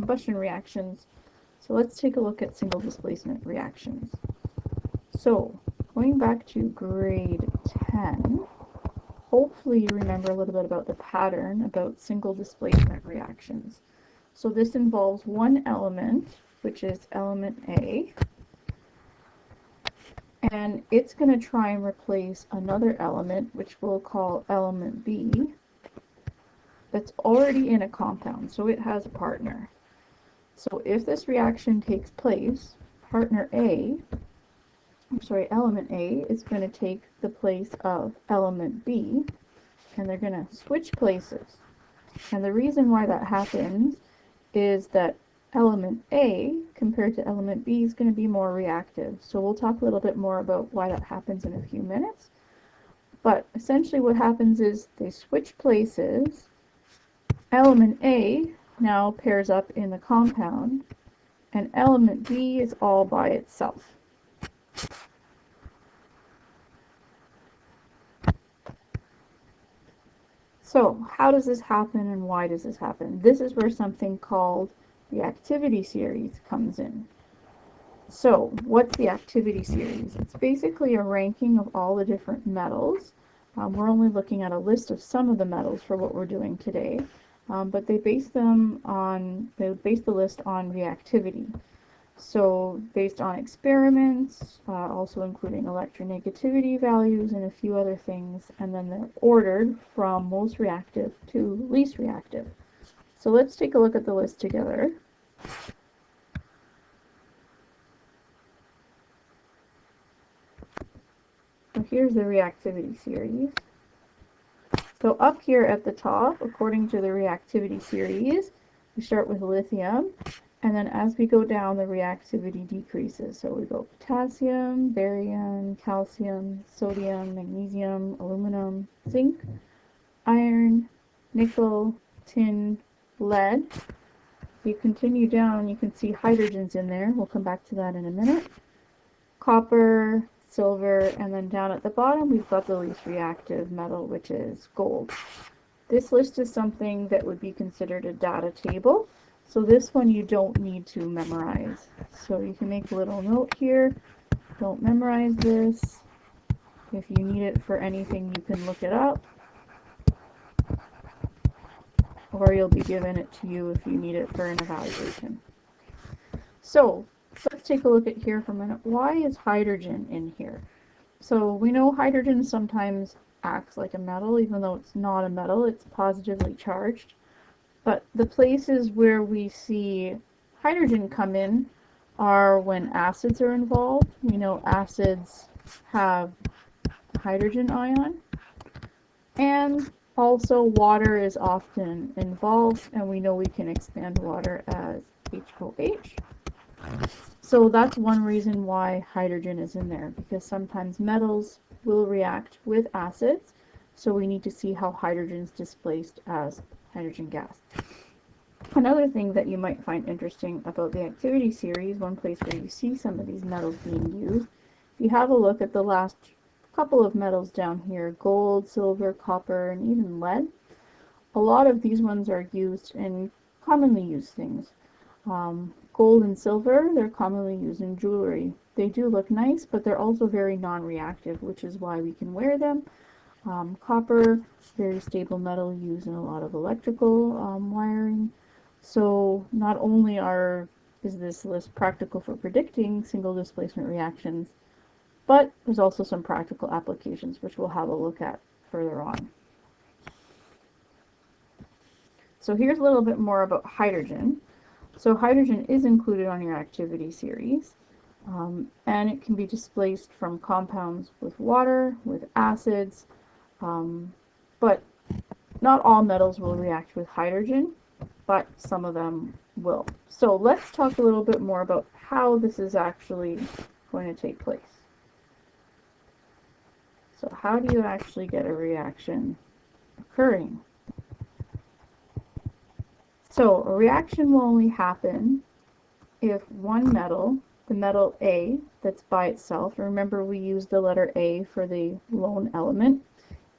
combustion reactions. So let's take a look at single displacement reactions. So going back to grade 10, hopefully you remember a little bit about the pattern about single displacement reactions. So this involves one element, which is element A, and it's going to try and replace another element, which we'll call element B, that's already in a compound, so it has a partner. So if this reaction takes place, element A is going to take the place of element B, and they're going to switch places. And the reason why that happens is that element A compared to element B is going to be more reactive. So we'll talk a little bit more about why that happens in a few minutes. But essentially what happens is they switch places. Element A now pairs up in the compound, and element B is all by itself. So how does this happen and why does this happen? This is where something called the activity series comes in. So what's the activity series? It's basically a ranking of all the different metals. We're only looking at a list of some of the metals for what we're doing today, but they base the list on reactivity. So based on experiments, also including electronegativity values and a few other things, and then they're ordered from most reactive to least reactive. So let's take a look at the list together. So here's the reactivity series. So up here at the top, according to the reactivity series, we start with lithium, and then as we go down, the reactivity decreases. So we go potassium, barium, calcium, sodium, magnesium, aluminum, zinc, iron, nickel, tin, lead. If you continue down, you can see hydrogens in there. We'll come back to that in a minute. Copper, silver, and then down at the bottom we've got the least reactive metal, which is gold. This list is something that would be considered a data table, so this one you don't need to memorize. So you can make a little note here, don't memorize this. If you need it for anything, you can look it up, or you'll be given it to you if you need it for an evaluation. So let's take a look at here for a minute. Why is hydrogen in here? So we know hydrogen sometimes acts like a metal, even though it's not a metal, it's positively charged. But the places where we see hydrogen come in are when acids are involved. We know acids have a hydrogen ion, and also water is often involved, and we know we can expand water as HOH. So that's one reason why hydrogen is in there, because sometimes metals will react with acids, so we need to see how hydrogen is displaced as hydrogen gas. Another thing that you might find interesting about the activity series, one place where you see some of these metals being used, if you have a look at the last couple of metals down here, gold, silver, copper, and even lead, a lot of these ones are used in commonly used things. Gold and silver, they're commonly used in jewelry. They do look nice, but they're also very non-reactive, which is why we can wear them. Copper, very stable metal used in a lot of electrical wiring. So not only is this list practical for predicting single displacement reactions, but there's also some practical applications, which we'll have a look at further on. So here's a little bit more about hydrogen. So hydrogen is included on your activity series, and it can be displaced from compounds with water, with acids, but not all metals will react with hydrogen, but some of them will. So let's talk a little bit more about how this is actually going to take place. So how do you actually get a reaction occurring? So a reaction will only happen if one metal, the metal A that's by itself, remember we use the letter A for the lone element,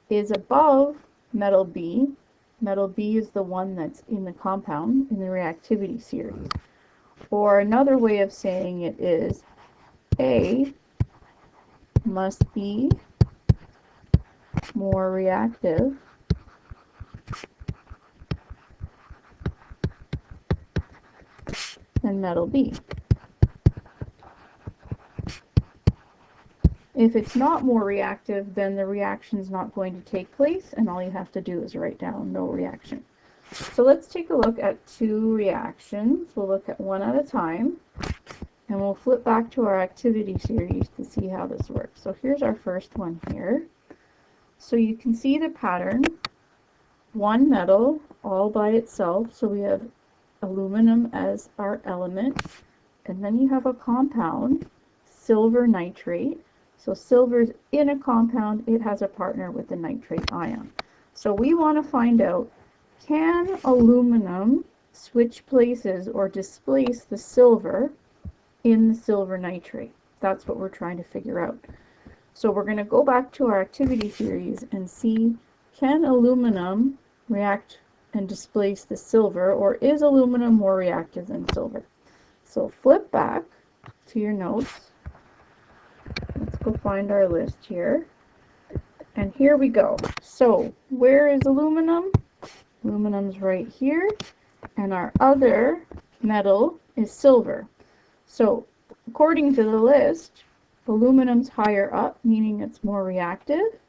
is above metal B Metal B is the one that's in the compound in the reactivity series. Or another way of saying it is A must be more reactive than metal B. If it's not more reactive, then the reaction is not going to take place, and all you have to do is write down no reaction. So let's take a look at two reactions. We'll look at one at a time, and we'll flip back to our activity series to see how this works. So here's our first one here. So you can see the pattern. One metal all by itself, so we have aluminum as our element, and then you have a compound, silver nitrate. So silver's in a compound, it has a partner with the nitrate ion. So we want to find out, can aluminum switch places or displace the silver in the silver nitrate? That's what we're trying to figure out. So we're going to go back to our activity series and see, can aluminum react and displace the silver, or is aluminum more reactive than silver? So flip back to your notes. Let's go find our list here. And here we go. So where is aluminum? Aluminum's right here. And our other metal is silver. So according to the list, aluminum's higher up, meaning it's more reactive.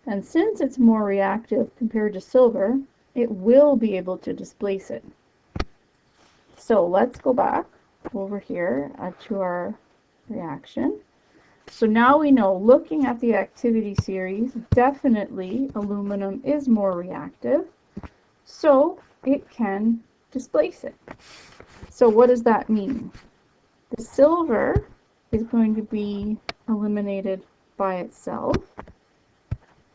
And since it's more reactive compared to silver, it will be able to displace it. So let's go back over here to our reaction. So now we know, looking at the activity series, definitely aluminum is more reactive, so it can displace it. So what does that mean? The silver is going to be eliminated by itself,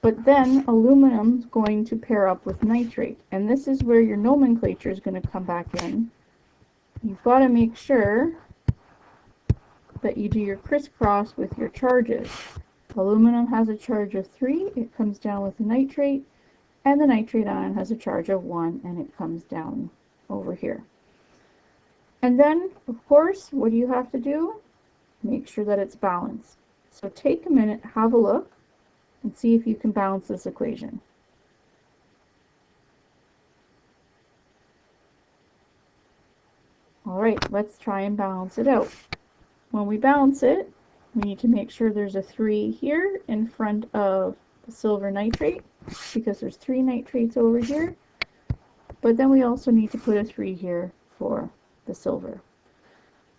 but then aluminum is going to pair up with nitrate, and this is where your nomenclature is going to come back in. You've got to make sure that you do your crisscross with your charges. Aluminum has a charge of 3, it comes down with the nitrate, and the nitrate ion has a charge of 1, and it comes down over here. And then, of course, what do you have to do? Make sure that it's balanced. So take a minute, have a look, and see if you can balance this equation. Alright, let's try and balance it out. When we balance it, we need to make sure there's a 3 here in front of the silver nitrate, because there's 3 nitrates over here. But then we also need to put a 3 here for the silver.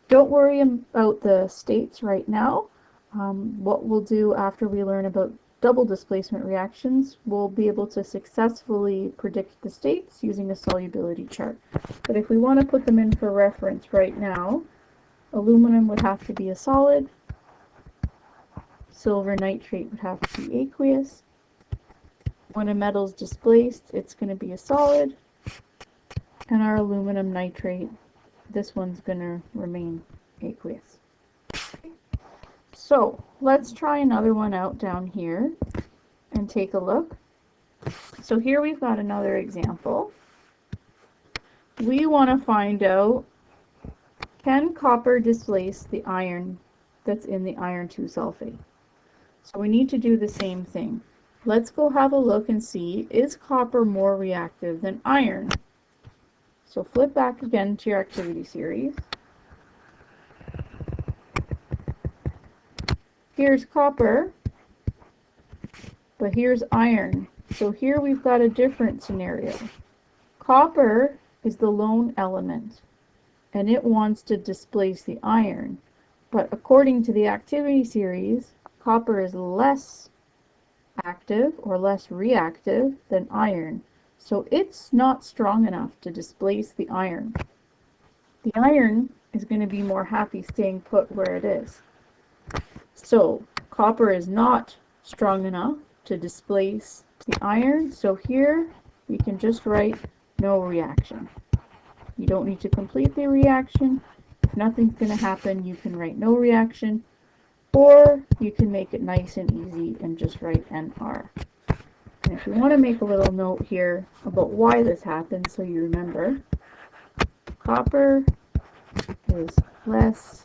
Don't worry about the states right now. What we'll do after we learn about double displacement reactions, we'll be able to successfully predict the states using a solubility chart. But if we want to put them in for reference right now, aluminum would have to be a solid, silver nitrate would have to be aqueous. When a metal is displaced, it's going to be a solid, and our aluminum nitrate, this one's going to remain aqueous. So let's try another one out down here and take a look. So here we've got another example. We want to find out, can copper displace the iron that's in the iron 2 sulfate? So we need to do the same thing. Let's go have a look and see, is copper more reactive than iron? So flip back again to your activity series. Here's copper, but here's iron. So here we've got a different scenario. Copper is the lone element, and it wants to displace the iron. But according to the activity series, copper is less active or less reactive than iron. So it's not strong enough to displace the iron. The iron is going to be more happy staying put where it is. So copper is not strong enough to displace the iron. So here we can just write no reaction. You don't need to complete the reaction. If nothing's going to happen, you can write no reaction. Or you can make it nice and easy and just write NR. And if you want to make a little note here about why this happens so you remember, copper is less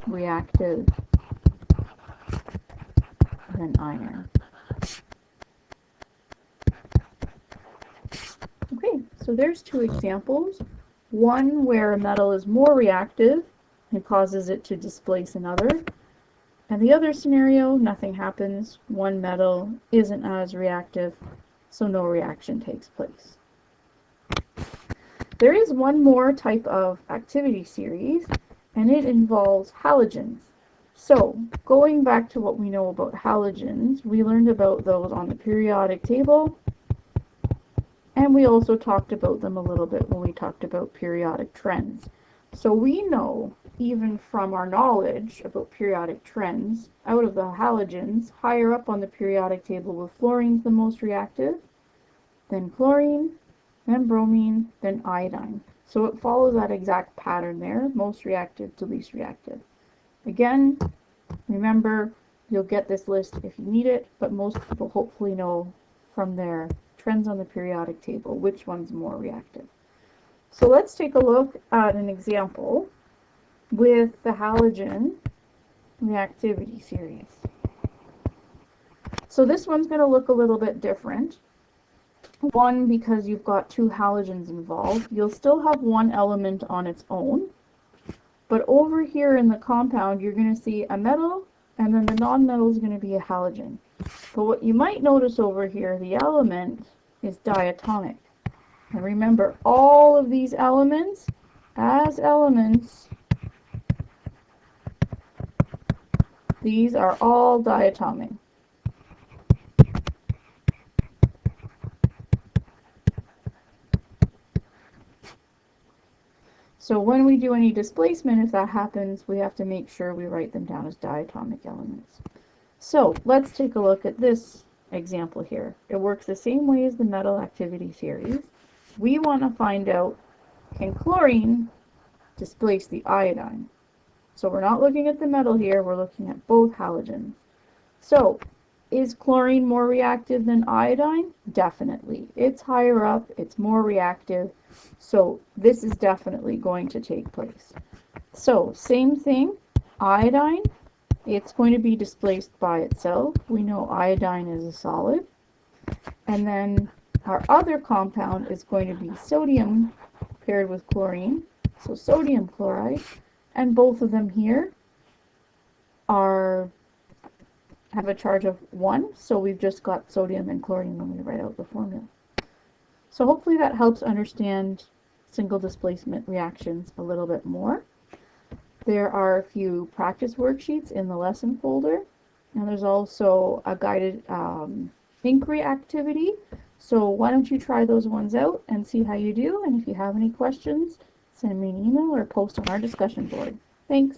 reactive than iron. Okay, so there's two examples. One where a metal is more reactive and causes it to displace another. And the other scenario, nothing happens. One metal isn't as reactive, so no reaction takes place. There is one more type of activity series, and it involves halogens. So, going back to what we know about halogens, we learned about those on the periodic table, and we also talked about them a little bit when we talked about periodic trends. So we know, even from our knowledge about periodic trends, out of the halogens, higher up on the periodic table with fluorine's the most reactive, then chlorine, then bromine, then iodine. So it follows that exact pattern there, most reactive to least reactive. Again, remember, you'll get this list if you need it, but most people hopefully know from their trends on the periodic table which one's more reactive. So let's take a look at an example with the halogen reactivity series. So this one's going to look a little bit different. One, because you've got two halogens involved. You'll still have one element on its own, but over here in the compound you're going to see a metal, and then the non-metal is going to be a halogen. But what you might notice over here, the element is diatomic. And remember, all of these elements, as elements, these are all diatomic. So when we do any displacement, if that happens, we have to make sure we write them down as diatomic elements. So let's take a look at this example here. It works the same way as the metal activity series. We want to find out, can chlorine displace the iodine? So we're not looking at the metal here, we're looking at both halogens. So, is chlorine more reactive than iodine? Definitely. It's higher up, it's more reactive, so this is definitely going to take place. So, same thing, iodine, it's going to be displaced by itself. We know iodine is a solid. And then our other compound is going to be sodium paired with chlorine, so sodium chloride, and both of them here have a charge of 1, so we've just got sodium and chlorine when we write out the formula. So hopefully that helps understand single displacement reactions a little bit more. There are a few practice worksheets in the lesson folder, and there's also a guided inquiry activity. So why don't you try those ones out and see how you do, and if you have any questions, send me an email or post on our discussion board. Thanks.